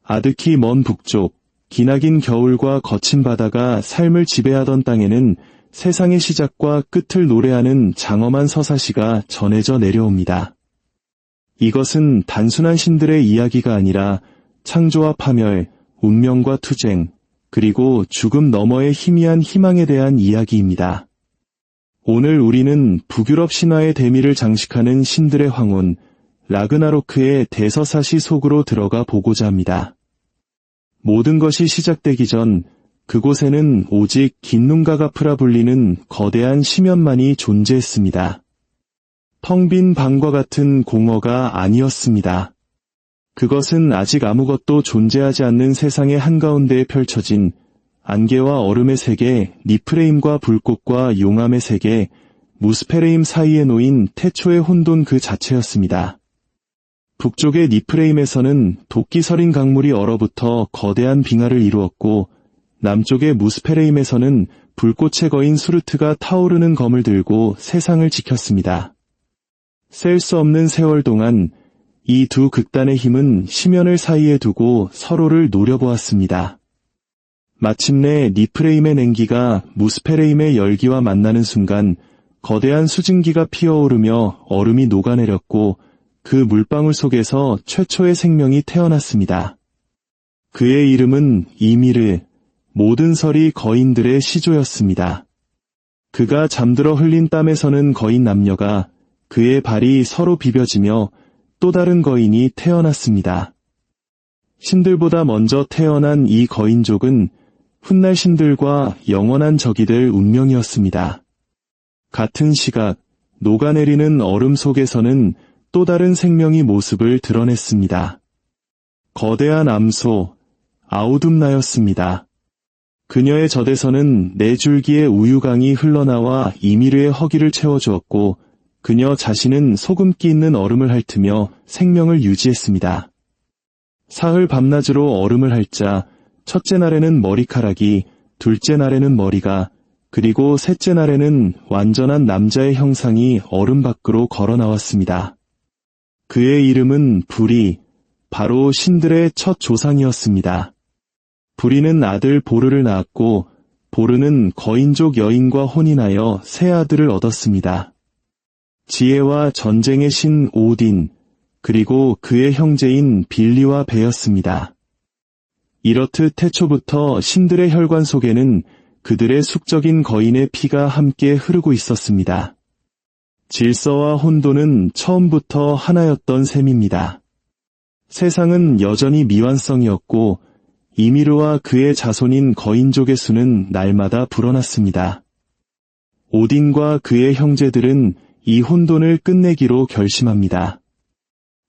아득히 먼 북쪽, 기나긴 겨울과 거친 바다가 삶을 지배하던 땅에는 세상의 시작과 끝을 노래하는 장엄한 서사시가 전해져 내려옵니다. 이것은 단순한 신들의 이야기가 아니라 창조와 파멸, 운명과 투쟁, 그리고 죽음 너머의 희미한 희망에 대한 이야기입니다. 오늘 우리는 북유럽 신화의 대미를 장식하는 신들의 황혼, 라그나로크의 대서사시 속으로 들어가 보고자 합니다. 모든 것이 시작되기 전 그곳에는 오직 긴눈가가프라 불리는 거대한 심연만이 존재했습니다. 텅 빈 방과 같은 공허가 아니었습니다. 그것은 아직 아무것도 존재하지 않는 세상의 한가운데에 펼쳐진 안개와 얼음의 세계, 니프레임과 불꽃과 용암의 세계, 무스페레임 사이에 놓인 태초의 혼돈 그 자체였습니다. 북쪽의 니프레임에서는 도끼 서린 강물이 얼어붙어 거대한 빙하를 이루었고, 남쪽의 무스페레임에서는 불꽃에 거인 수르트가 타오르는 검을 들고 세상을 지켰습니다. 셀 수 없는 세월 동안 이 두 극단의 힘은 심연을 사이에 두고 서로를 노려보았습니다. 마침내 니프레임의 냉기가 무스페레임의 열기와 만나는 순간 거대한 수증기가 피어오르며 얼음이 녹아내렸고 그 물방울 속에서 최초의 생명이 태어났습니다. 그의 이름은 이미르, 모든 설이 거인들의 시조였습니다. 그가 잠들어 흘린 땀에서는 거인 남녀가 그의 발이 서로 비벼지며 또 다른 거인이 태어났습니다. 신들보다 먼저 태어난 이 거인족은 훗날 신들과 영원한 적이 될 운명이었습니다. 같은 시각, 녹아내리는 얼음 속에서는 또 다른 생명이 모습을 드러냈습니다. 거대한 암소, 아우둠나였습니다. 그녀의 젖에서는 4줄기의 우유강이 흘러나와 이미르의 허기를 채워주었고 그녀 자신은 소금기 있는 얼음을 핥으며 생명을 유지했습니다. 사흘 밤낮으로 얼음을 핥자 첫째 날에는 머리카락이, 둘째 날에는 머리가, 그리고 셋째 날에는 완전한 남자의 형상이 얼음 밖으로 걸어 나왔습니다. 그의 이름은 부리, 바로 신들의 첫 조상이었습니다. 부리는 아들 보르를 낳았고 보르는 거인족 여인과 혼인하여 세 아들을 얻었습니다. 지혜와 전쟁의 신 오딘, 그리고 그의 형제인 빌리와 베였습니다. 이렇듯 태초부터 신들의 혈관 속에는 그들의 숙적인 거인의 피가 함께 흐르고 있었습니다. 질서와 혼돈은 처음부터 하나였던 셈입니다. 세상은 여전히 미완성이었고 이미르와 그의 자손인 거인족의 수는 날마다 불어났습니다. 오딘과 그의 형제들은 이 혼돈을 끝내기로 결심합니다.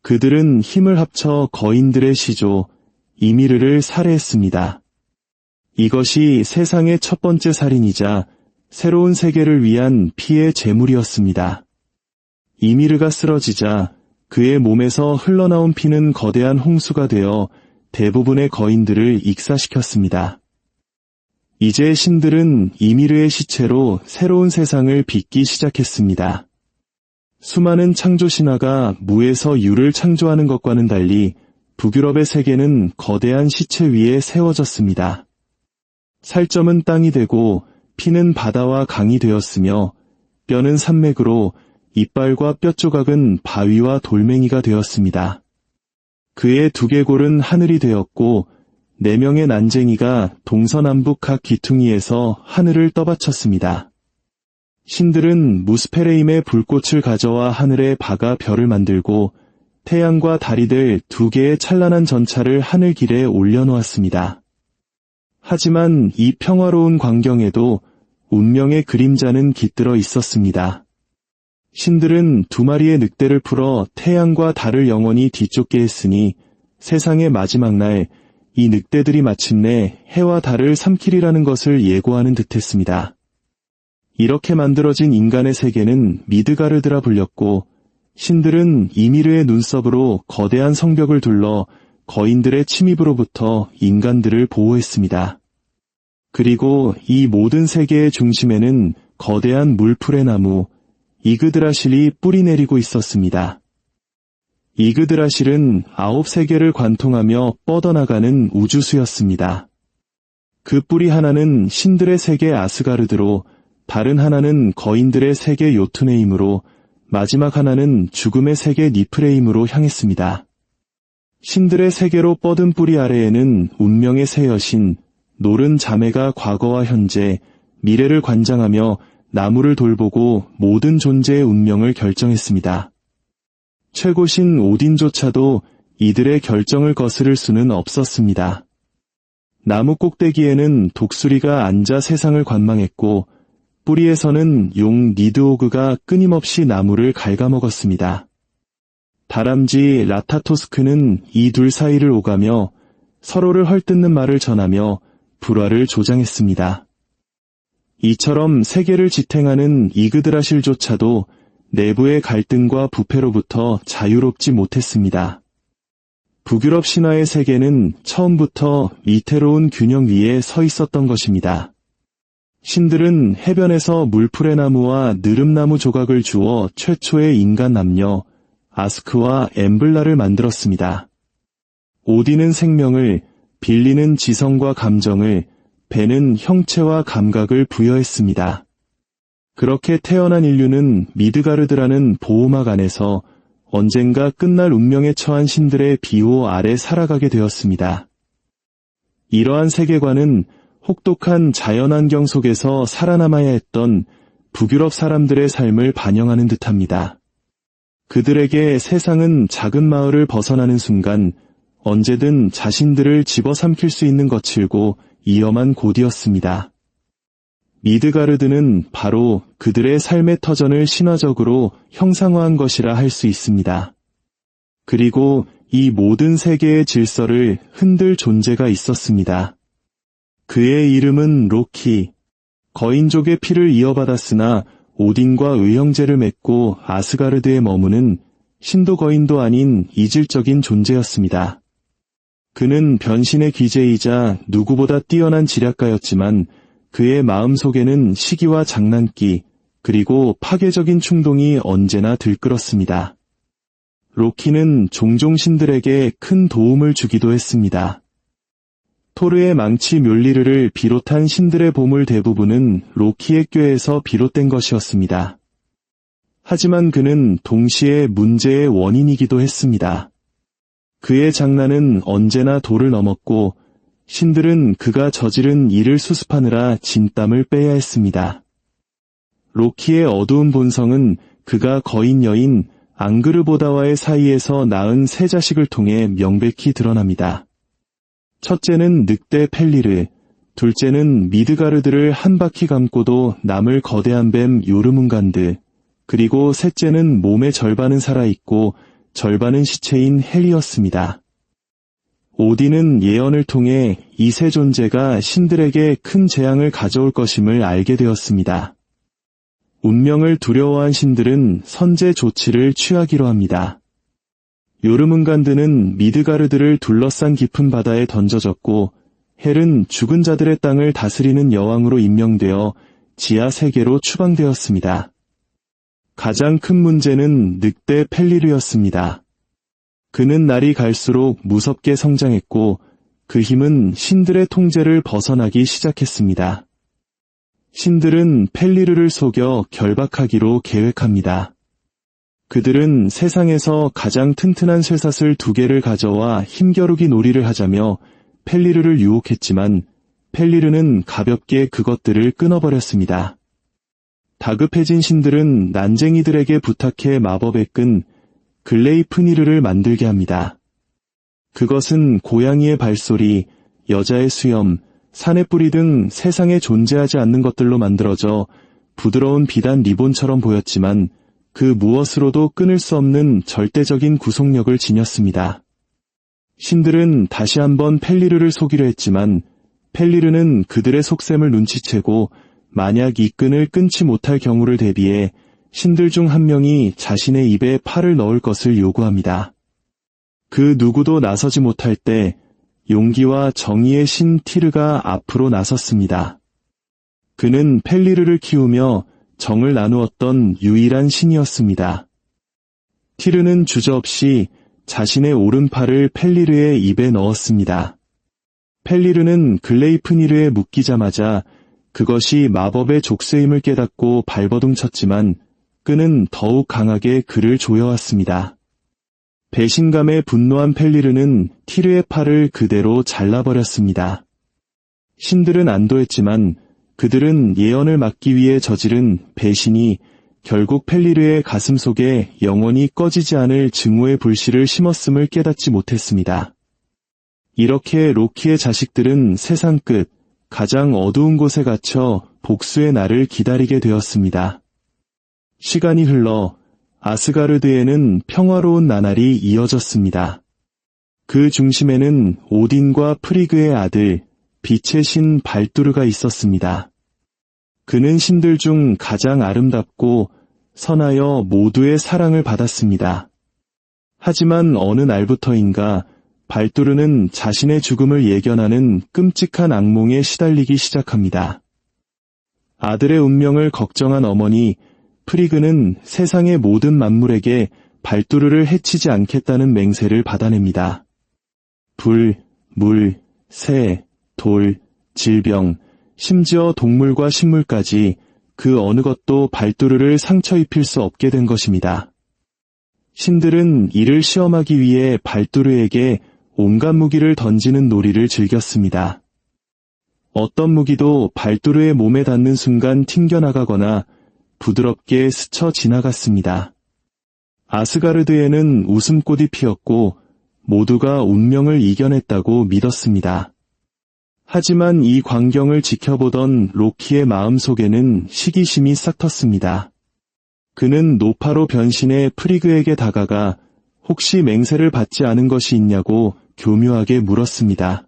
그들은 힘을 합쳐 거인들의 시조, 이미르를 살해했습니다. 이것이 세상의 첫 번째 살인이자 새로운 세계를 위한 피의 제물이었습니다. 이미르가 쓰러지자 그의 몸에서 흘러나온 피는 거대한 홍수가 되어 대부분의 거인들을 익사시켰습니다. 이제 신들은 이미르의 시체로 새로운 세상을 빚기 시작했습니다. 수많은 창조 신화가 무에서 유를 창조하는 것과는 달리 북유럽의 세계는 거대한 시체 위에 세워졌습니다. 살점은 땅이 되고 피는 바다와 강이 되었으며 뼈는 산맥으로 이빨과 뼈조각은 바위와 돌멩이가 되었습니다. 그의 두개골은 하늘이 되었고 4명의 난쟁이가 동서남북 각 귀퉁이에서 하늘을 떠받쳤습니다. 신들은 무스페레임의 불꽃을 가져와 하늘에 박아 별을 만들고 태양과 달이 될 2개의 찬란한 전차를 하늘 길에 올려놓았습니다. 하지만 이 평화로운 광경에도 운명의 그림자는 깃들어 있었습니다. 신들은 2마리의 늑대를 풀어 태양과 달을 영원히 뒤쫓게 했으니 세상의 마지막 날 이 늑대들이 마침내 해와 달을 삼키리라는 것을 예고하는 듯했습니다. 이렇게 만들어진 인간의 세계는 미드가르드라 불렸고 신들은 이미르의 눈썹으로 거대한 성벽을 둘러 거인들의 침입으로부터 인간들을 보호했습니다. 그리고 이 모든 세계의 중심에는 거대한 물풀의 나무 이그드라실이 뿌리 내리고 있었습니다. 이그드라실은 9세계를 관통하며 뻗어나가는 우주수였습니다. 그 뿌리 하나는 신들의 세계 아스가르드로, 다른 하나는 거인들의 세계 요툰헤임으로, 마지막 하나는 죽음의 세계 니프레임으로 향했습니다. 신들의 세계로 뻗은 뿌리 아래에는 운명의 새 여신, 노른 자매가 과거와 현재, 미래를 관장하며 나무를 돌보고 모든 존재의 운명을 결정했습니다. 최고신 오딘조차도 이들의 결정을 거스를 수는 없었습니다. 나무 꼭대기에는 독수리가 앉아 세상을 관망했고, 뿌리에서는 용 니드오그가 끊임없이 나무를 갉아먹었습니다. 다람쥐 라타토스크는 이 둘 사이를 오가며 서로를 헐뜯는 말을 전하며 불화를 조장했습니다. 이처럼 세계를 지탱하는 이그드라실조차도 내부의 갈등과 부패로부터 자유롭지 못했습니다. 북유럽 신화의 세계는 처음부터 위태로운 균형 위에 서 있었던 것입니다. 신들은 해변에서 물풀의 나무와 느릅나무 조각을 주어 최초의 인간 남녀, 아스크와 엠블라를 만들었습니다. 오딘은 생명을, 빌리는 지성과 감정을, 벤은 형체와 감각을 부여했습니다. 그렇게 태어난 인류는 미드가르드라는 보호막 안에서 언젠가 끝날 운명에 처한 신들의 비호 아래 살아가게 되었습니다. 이러한 세계관은 혹독한 자연환경 속에서 살아남아야 했던 북유럽 사람들의 삶을 반영하는 듯합니다. 그들에게 세상은 작은 마을을 벗어나는 순간 언제든 자신들을 집어삼킬 수 있는 거칠고 위험한 곳이었습니다. 미드가르드는 바로 그들의 삶의 터전을 신화적으로 형상화한 것이라 할 수 있습니다. 그리고 이 모든 세계의 질서를 흔들 존재가 있었습니다. 그의 이름은 로키. 거인족의 피를 이어받았으나 오딘과 의형제를 맺고 아스가르드에 머무는 신도 거인도 아닌 이질적인 존재였습니다. 그는 변신의 귀재이자 누구보다 뛰어난 지략가였지만 그의 마음속에는 시기와 장난기, 그리고 파괴적인 충동이 언제나 들끓었습니다. 로키는 종종 신들에게 큰 도움을 주기도 했습니다. 토르의 망치 묠리르를 비롯한 신들의 보물 대부분은 로키의 꾀에서 비롯된 것이었습니다. 하지만 그는 동시에 문제의 원인이기도 했습니다. 그의 장난은 언제나 도를 넘었고 신들은 그가 저지른 일을 수습하느라 진땀을 빼야 했습니다. 로키의 어두운 본성은 그가 거인 여인 앙그르보다와의 사이에서 낳은 세 자식을 통해 명백히 드러납니다. 첫째는 늑대 펠리르, 둘째는 미드가르드를 한 바퀴 감고도 남을 거대한 뱀 요르문간드, 그리고 셋째는 몸의 절반은 살아있고 절반은 시체인 헬이었습니다. 오딘은 예언을 통해 이 세 존재가 신들에게 큰 재앙을 가져올 것임을 알게 되었습니다. 운명을 두려워한 신들은 선제 조치를 취하기로 합니다. 요르문간드는 미드가르드를 둘러싼 깊은 바다에 던져졌고 헬은 죽은 자들의 땅을 다스리는 여왕으로 임명되어 지하 세계로 추방되었습니다. 가장 큰 문제는 늑대 펠리르였습니다. 그는 날이 갈수록 무섭게 성장했고 그 힘은 신들의 통제를 벗어나기 시작했습니다. 신들은 펠리르를 속여 결박하기로 계획합니다. 그들은 세상에서 가장 튼튼한 쇠사슬 2개를 가져와 힘겨루기 놀이를 하자며 펠리르를 유혹했지만 펠리르는 가볍게 그것들을 끊어버렸습니다. 다급해진 신들은 난쟁이들에게 부탁해 마법의 끈 글레이프니르를 만들게 합니다. 그것은 고양이의 발소리, 여자의 수염, 산의 뿌리 등 세상에 존재하지 않는 것들로 만들어져 부드러운 비단 리본처럼 보였지만 그 무엇으로도 끊을 수 없는 절대적인 구속력을 지녔습니다. 신들은 다시 한번 펠리르를 속이려 했지만 펠리르는 그들의 속셈을 눈치채고 만약 이 끈을 끊지 못할 경우를 대비해 신들 중 한 명이 자신의 입에 팔을 넣을 것을 요구합니다. 그 누구도 나서지 못할 때 용기와 정의의 신 티르가 앞으로 나섰습니다. 그는 펠리르를 키우며 정을 나누었던 유일한 신이었습니다. 티르는 주저없이 자신의 오른팔을 펠리르의 입에 넣었습니다. 펠리르는 글레이프니르에 묶이자마자 그것이 마법의 족쇄임을 깨닫고 발버둥 쳤지만 끈은 더욱 강하게 그를 조여왔습니다. 배신감에 분노한 펠리르는 티르의 팔을 그대로 잘라버렸습니다. 신들은 안도했지만 그들은 예언을 막기 위해 저지른 배신이 결국 펠리르의 가슴 속에 영원히 꺼지지 않을 증오의 불씨를 심었음을 깨닫지 못했습니다. 이렇게 로키의 자식들은 세상 끝, 가장 어두운 곳에 갇혀 복수의 날을 기다리게 되었습니다. 시간이 흘러 아스가르드에는 평화로운 나날이 이어졌습니다. 그 중심에는 오딘과 프리그의 아들, 빛의 신 발두르가 있었습니다. 그는 신들 중 가장 아름답고 선하여 모두의 사랑을 받았습니다. 하지만 어느 날부터인가 발두르는 자신의 죽음을 예견하는 끔찍한 악몽에 시달리기 시작합니다. 아들의 운명을 걱정한 어머니 프리그는 세상의 모든 만물에게 발두르를 해치지 않겠다는 맹세를 받아냅니다. 불, 물, 새, 돌, 질병, 심지어 동물과 식물까지 그 어느 것도 발두르를 상처 입힐 수 없게 된 것입니다. 신들은 이를 시험하기 위해 발두르에게 온갖 무기를 던지는 놀이를 즐겼습니다. 어떤 무기도 발두르의 몸에 닿는 순간 튕겨나가거나 부드럽게 스쳐 지나갔습니다. 아스가르드에는 웃음꽃이 피었고 모두가 운명을 이겨냈다고 믿었습니다. 하지만 이 광경을 지켜보던 로키의 마음속에는 시기심이 싹 텄습니다. 그는 노파로 변신해 프리그에게 다가가 혹시 맹세를 받지 않은 것이 있냐고 교묘하게 물었습니다.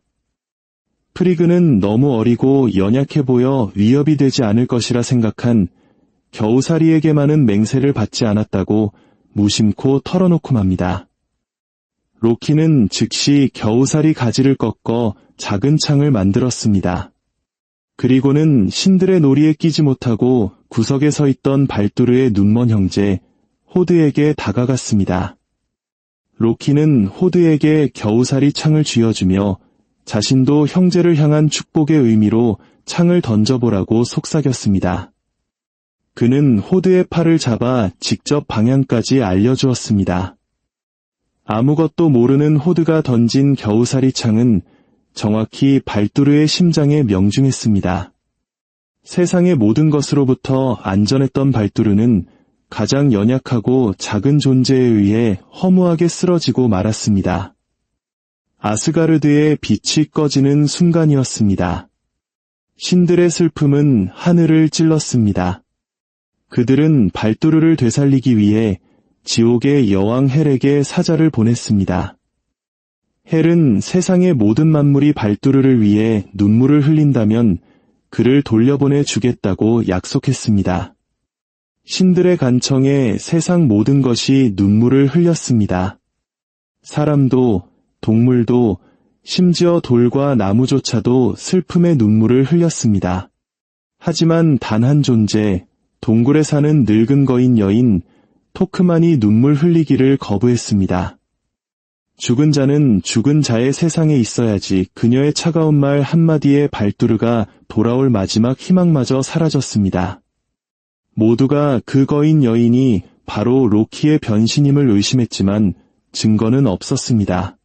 프리그는 너무 어리고 연약해 보여 위협이 되지 않을 것이라 생각한 겨우살이에게만은 맹세를 받지 않았다고 무심코 털어놓고 맙니다. 로키는 즉시 겨우살이 가지를 꺾어 작은 창을 만들었습니다. 그리고는 신들의 놀이에 끼지 못하고 구석에 서 있던 발두르의 눈먼 형제 호드에게 다가갔습니다. 로키는 호드에게 겨우살이 창을 쥐어주며 자신도 형제를 향한 축복의 의미로 창을 던져보라고 속삭였습니다. 그는 호드의 팔을 잡아 직접 방향까지 알려주었습니다. 아무것도 모르는 호드가 던진 겨우살이 창은 정확히 발두르의 심장에 명중했습니다. 세상의 모든 것으로부터 안전했던 발두르는 가장 연약하고 작은 존재에 의해 허무하게 쓰러지고 말았습니다. 아스가르드의 빛이 꺼지는 순간이었습니다. 신들의 슬픔은 하늘을 찔렀습니다. 그들은 발두르를 되살리기 위해 지옥의 여왕 헬에게 사자를 보냈습니다. 헬은 세상의 모든 만물이 발두르를 위해 눈물을 흘린다면 그를 돌려보내 주겠다고 약속했습니다. 신들의 간청에 세상 모든 것이 눈물을 흘렸습니다. 사람도, 동물도, 심지어 돌과 나무조차도 슬픔의 눈물을 흘렸습니다. 하지만 단 한 존재, 동굴에 사는 늙은 거인 여인 토크만이 눈물 흘리기를 거부했습니다. 죽은 자는 죽은 자의 세상에 있어야지. 그녀의 차가운 말 한마디에 발두르가 돌아올 마지막 희망마저 사라졌습니다. 모두가 그 거인 여인이 바로 로키의 변신임을 의심했지만 증거는 없었습니다.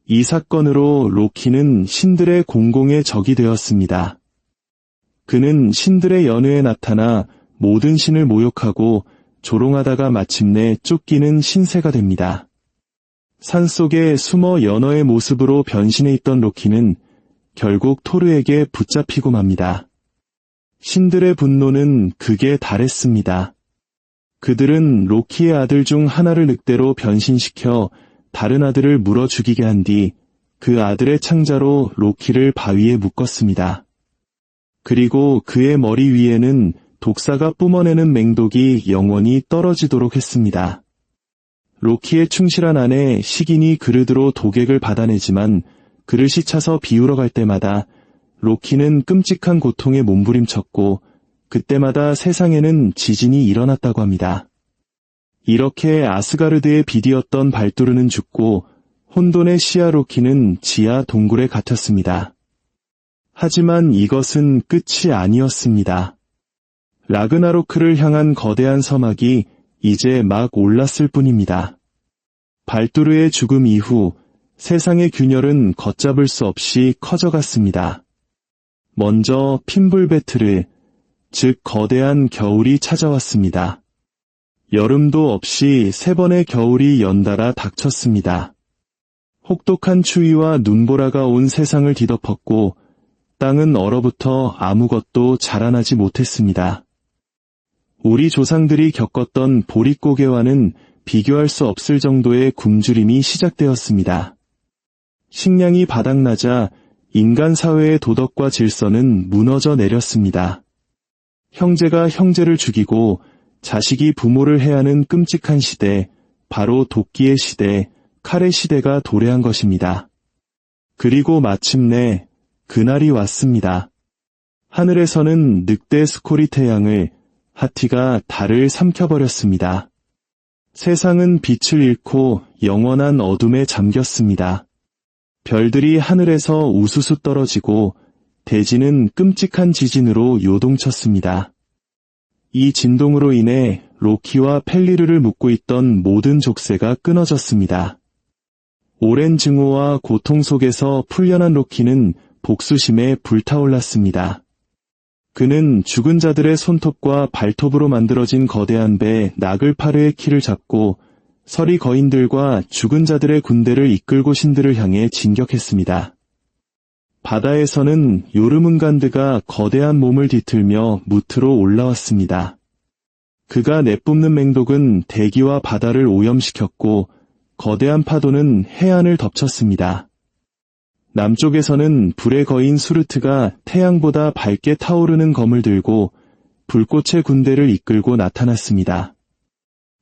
이 사건으로 로키는 신들의 공공의 적이 되었습니다. 그는 신들의 연회에 나타나 모든 신을 모욕하고 조롱하다가 마침내 쫓기는 신세가 됩니다. 산속에 숨어 연어의 모습으로 변신해 있던 로키는 결국 토르에게 붙잡히고 맙니다. 신들의 분노는 극에 달했습니다. 그들은 로키의 아들 중 하나를 늑대로 변신시켜 다른 아들을 물어 죽이게 한 뒤 그 아들의 창자로 로키를 바위에 묶었습니다. 그리고 그의 머리 위에는 독사가 뿜어내는 맹독이 영원히 떨어지도록 했습니다. 로키의 충실한 아내 시긴이 그릇으로 독액을 받아내지만 그릇이 차서 비우러 갈 때마다 로키는 끔찍한 고통에 몸부림쳤고 그때마다 세상에는 지진이 일어났다고 합니다. 이렇게 아스가르드의 비디였던 발두르는 죽고 혼돈의 시아로키는 지하 동굴에 갇혔습니다. 하지만 이것은 끝이 아니었습니다. 라그나로크를 향한 거대한 서막이 이제 막 올랐을 뿐입니다. 발두르의 죽음 이후 세상의 균열은 걷잡을 수 없이 커져갔습니다. 먼저 핀불베트르, 즉 거대한 겨울이 찾아왔습니다. 여름도 없이 3번의 겨울이 연달아 닥쳤습니다. 혹독한 추위와 눈보라가 온 세상을 뒤덮었고 땅은 얼어붙어 아무것도 자라나지 못했습니다. 우리 조상들이 겪었던 보릿고개와는 비교할 수 없을 정도의 굶주림이 시작되었습니다. 식량이 바닥나자 인간 사회의 도덕과 질서는 무너져 내렸습니다. 형제가 형제를 죽이고 자식이 부모를 해하는 끔찍한 시대, 바로 도끼의 시대, 칼의 시대가 도래한 것입니다. 그리고 마침내 그날이 왔습니다. 하늘에서는 늑대 스코리 태양을, 하티가 달을 삼켜버렸습니다. 세상은 빛을 잃고 영원한 어둠에 잠겼습니다. 별들이 하늘에서 우수수 떨어지고 대지는 끔찍한 지진으로 요동쳤습니다. 이 진동으로 인해 로키와 펠리르를 묶고 있던 모든 족쇄가 끊어졌습니다. 오랜 증오와 고통 속에서 풀려난 로키는 복수심에 불타올랐습니다. 그는 죽은 자들의 손톱과 발톱으로 만들어진 거대한 배 나글파르의 키를 잡고 서리 거인들과 죽은 자들의 군대를 이끌고 신들을 향해 진격했습니다. 바다에서는 요르문간드가 거대한 몸을 뒤틀며 무트로 올라왔습니다. 그가 내뿜는 맹독은 대기와 바다를 오염시켰고 거대한 파도는 해안을 덮쳤습니다. 남쪽에서는 불의 거인 수르트가 태양보다 밝게 타오르는 검을 들고 불꽃의 군대를 이끌고 나타났습니다.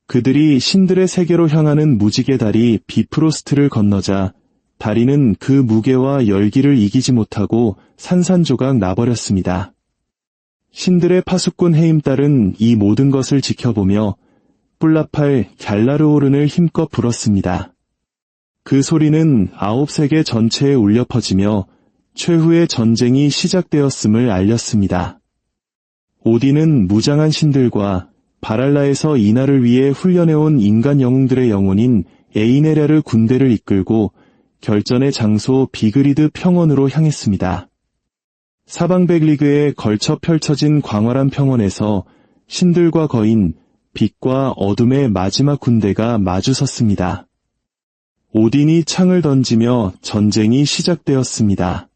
그들이 신들의 세계로 향하는 무지개 다리 비프로스트를 건너자 다리는 그 무게와 열기를 이기지 못하고 산산조각 나버렸습니다. 신들의 파수꾼 헤임딸은 이 모든 것을 지켜보며 뿔라팔 갤라르오른을 힘껏 불었습니다. 그 소리는 9세계 전체에 울려 퍼지며 최후의 전쟁이 시작되었음을 알렸습니다. 오딘은 무장한 신들과 바랄라에서 이날을 위해 훈련해온 인간 영웅들의 영혼인 에이네랴르 군대를 이끌고 결전의 장소 비그리드 평원으로 향했습니다. 사방백리그에 걸쳐 펼쳐진 광활한 평원에서 신들과 거인, 빛과 어둠의 마지막 군대가 마주섰습니다. 오딘이 창을 던지며 전쟁이 시작되었습니다.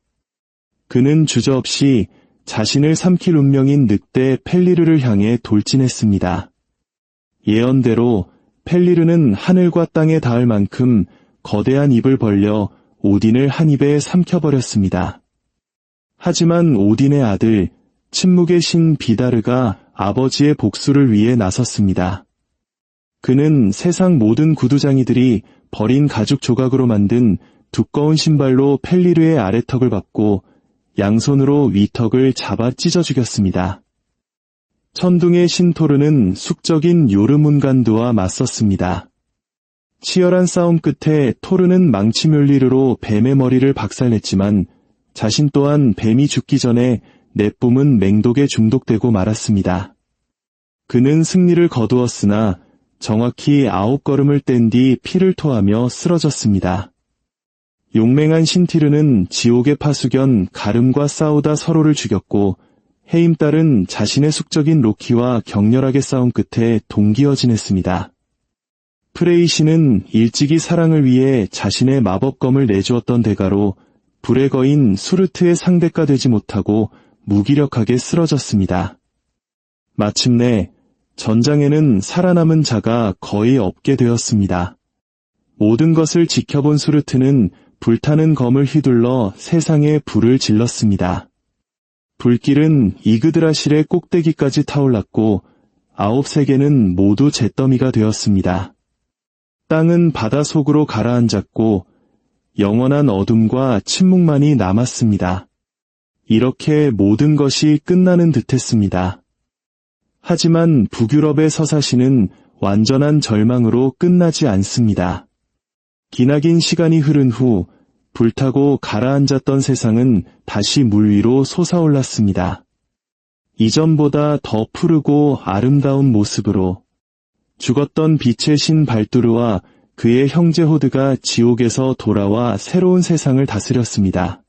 그는 주저없이 자신을 삼킬 운명인 늑대 펠리르를 향해 돌진했습니다. 예언대로 펠리르는 하늘과 땅에 닿을 만큼 거대한 입을 벌려 오딘을 한 입에 삼켜버렸습니다. 하지만 오딘의 아들, 침묵의 신 비다르가 아버지의 복수를 위해 나섰습니다. 그는 세상 모든 구두장이들이 버린 가죽 조각으로 만든 두꺼운 신발로 펠리르의 아래턱을 밟고 양손으로 위턱을 잡아 찢어 죽였습니다. 천둥의 신 토르는 숙적인 요르문간드와 맞섰습니다. 치열한 싸움 끝에 토르는 망치 멸리르로 뱀의 머리를 박살냈지만 자신 또한 뱀이 죽기 전에 내뿜은 맹독에 중독되고 말았습니다. 그는 승리를 거두었으나 정확히 9걸음을 뗀 뒤 피를 토하며 쓰러졌습니다. 용맹한 신티르는 지옥의 파수견 가름과 싸우다 서로를 죽였고 헤임딸은 자신의 숙적인 로키와 격렬하게 싸운 끝에 동기어진했습니다. 프레이시는 일찍이 사랑을 위해 자신의 마법검을 내주었던 대가로 불의 거인 수르트의 상대가 되지 못하고 무기력하게 쓰러졌습니다. 마침내 전장에는 살아남은 자가 거의 없게 되었습니다. 모든 것을 지켜본 수르트는 불타는 검을 휘둘러 세상에 불을 질렀습니다. 불길은 이그드라실의 꼭대기까지 타올랐고 9세계는 모두 잿더미가 되었습니다. 땅은 바다 속으로 가라앉았고 영원한 어둠과 침묵만이 남았습니다. 이렇게 모든 것이 끝나는 듯했습니다. 하지만 북유럽의 서사시는 완전한 절망으로 끝나지 않습니다. 기나긴 시간이 흐른 후 불타고 가라앉았던 세상은 다시 물 위로 솟아올랐습니다. 이전보다 더 푸르고 아름다운 모습으로 죽었던 빛의 신 발두르와 그의 형제 호드가 지옥에서 돌아와 새로운 세상을 다스렸습니다.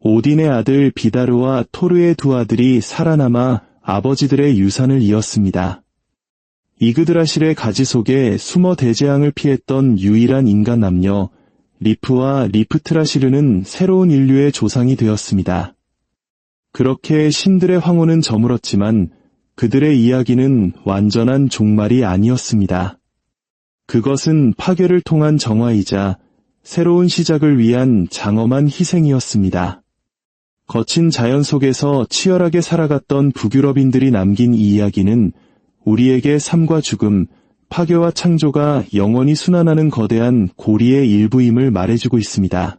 오딘의 아들 비다르와 토르의 두 아들이 살아남아 아버지들의 유산을 이었습니다. 이그드라실의 가지 속에 숨어 대재앙을 피했던 유일한 인간 남녀 리프와 리프트라시르는 새로운 인류의 조상이 되었습니다. 그렇게 신들의 황혼은 저물었지만 그들의 이야기는 완전한 종말이 아니었습니다. 그것은 파괴를 통한 정화이자 새로운 시작을 위한 장엄한 희생이었습니다. 거친 자연 속에서 치열하게 살아갔던 북유럽인들이 남긴 이 이야기는 우리에게 삶과 죽음, 파괴와 창조가 영원히 순환하는 거대한 고리의 일부임을 말해주고 있습니다.